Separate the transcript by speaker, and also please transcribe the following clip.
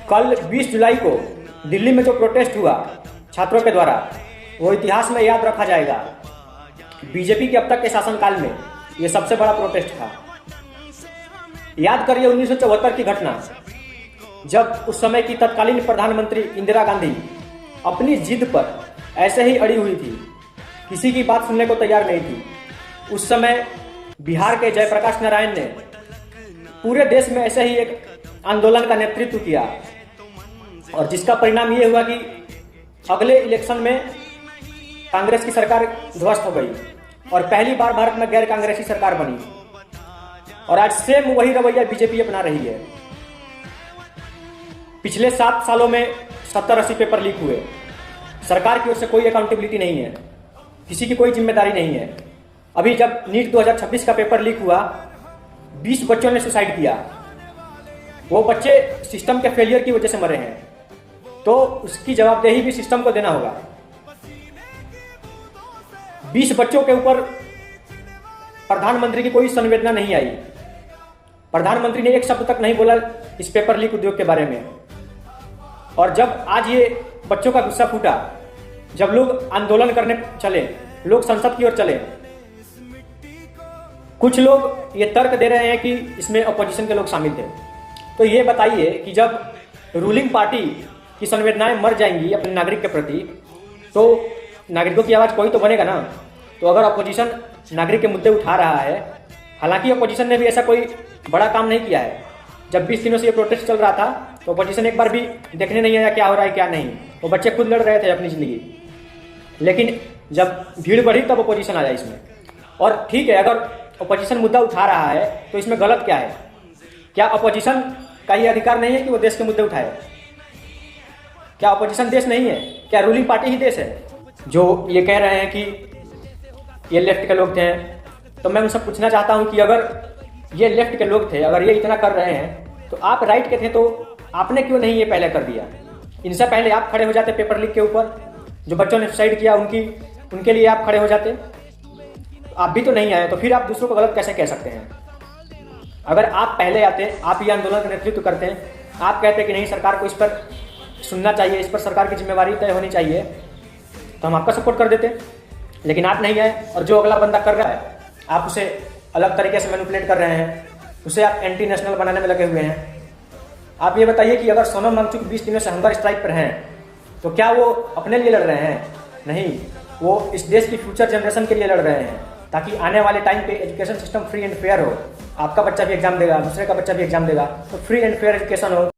Speaker 1: कल 20 जुलाई को दिल्ली में जो प्रोटेस्ट हुआ छात्रों के द्वारा, वो इतिहास में याद रखा जाएगा। बीजेपी के अब तक के शासनकाल में ये सबसे बड़ा प्रोटेस्ट था। याद करिए 1974 की घटना, जब उस समय की तत्कालीन प्रधानमंत्री इंदिरा गांधी अपनी जिद पर ऐसे ही अड़ी हुई थी, किसी की बात सुनने को तैयार नहीं थी। उस समय बिहार के जयप्रकाश नारायण ने पूरे देश में ऐसे ही एक आंदोलन का नेतृत्व किया, और जिसका परिणाम ये हुआ कि अगले इलेक्शन में कांग्रेस की सरकार ध्वस्त हो गई और पहली बार भारत में गैर कांग्रेसी सरकार बनी। और आज सेम वही रवैया बीजेपी अपना रही है। पिछले 7 सालों में 70-80 पेपर लीक हुए, सरकार की ओर से कोई अकाउंटेबिलिटी नहीं है, किसी की कोई जिम्मेदारी नहीं है। अभी जब नीट 2026 का पेपर लीक हुआ, 20 बच्चों ने सुसाइड किया। वो बच्चे सिस्टम के फेलियर की वजह से मरे हैं, तो उसकी जवाबदेही भी सिस्टम को देना होगा। 20 बच्चों के ऊपर प्रधानमंत्री की कोई संवेदना नहीं आई। प्रधानमंत्री ने एक शब्द तक नहीं बोला इस पेपर लीक उद्योग के बारे में। और जब आज ये बच्चों का गुस्सा फूटा, जब लोग आंदोलन करने चले, लोग संसद की ओर चले, कुछ लोग ये तर्क दे रहे हैं कि इसमें अपोजिशन के लोग शामिल थे। तो ये बताइए कि जब रूलिंग पार्टी की संवेदनाएं मर जाएंगी अपने नागरिक के प्रति, तो नागरिकों की आवाज कोई तो बनेगा ना। तो अगर अपोजिशन नागरिक के मुद्दे उठा रहा है, हालांकि अपोजिशन ने भी ऐसा कोई बड़ा काम नहीं किया है। जब 20 दिनों से ये प्रोटेस्ट चल रहा था, तो अपोजिशन एक बार भी देखने नहीं आया क्या हो रहा है क्या नहीं। वो बच्चे खुद लड़ रहे थे अपनी जिंदगी, लेकिन जब भीड़ बढ़ी तब अपोजिशन आया इसमें। और ठीक है, अगर अपोजिशन मुद्दा उठा रहा है तो इसमें गलत क्या है? क्या अपोजिशन का ये अधिकार नहीं है कि वो देश के मुद्दे उठाए? क्या अपोजिशन देश नहीं है? क्या रूलिंग पार्टी ही देश है? जो ये कह रहे हैं कि ये लेफ्ट के लोग थे, तो मैं उनसे पूछना चाहता हूं कि अगर ये लेफ्ट के लोग थे, अगर ये इतना कर रहे हैं, तो आप राइट के थे, तो आपने क्यों नहीं ये पहले कर दिया? इनसे पहले आप खड़े हो जाते पेपर लीक के ऊपर। जो बच्चों ने सुसाइड किया उनके लिए आप खड़े हो जाते। आप भी तो नहीं आए, तो फिर आप दूसरों को गलत कैसे कह सकते हैं? अगर आप पहले आते, आप ये आंदोलन का नेतृत्व करते हैं, आप कहते कि नहीं सरकार को इस पर सुनना चाहिए, इस पर सरकार की जिम्मेवारी तय होनी चाहिए, तो हम आपका सपोर्ट कर देते। लेकिन आप नहीं आए, और जो अगला बंदा कर रहा है आप उसे अलग तरीके से मैनिपुलेट कर रहे हैं, उसे आप एंटी नेशनल बनाने में लगे हुए हैं। आप ये बताइए कि अगर सोनम वांगचुक 20 दिनों से हंगर स्ट्राइक पर हैं, तो क्या वो अपने लिए लड़ रहे हैं? नहीं, वो इस देश की फ्यूचर जनरेशन के लिए लड़ रहे हैं, ताकि आने वाले टाइम पे education system free and fair हो। आपका बच्चा भी एग्जाम देगा, दूसरे का बच्चा भी एग्जाम देगा, तो फ्री एंड फेयर एजुकेशन हो।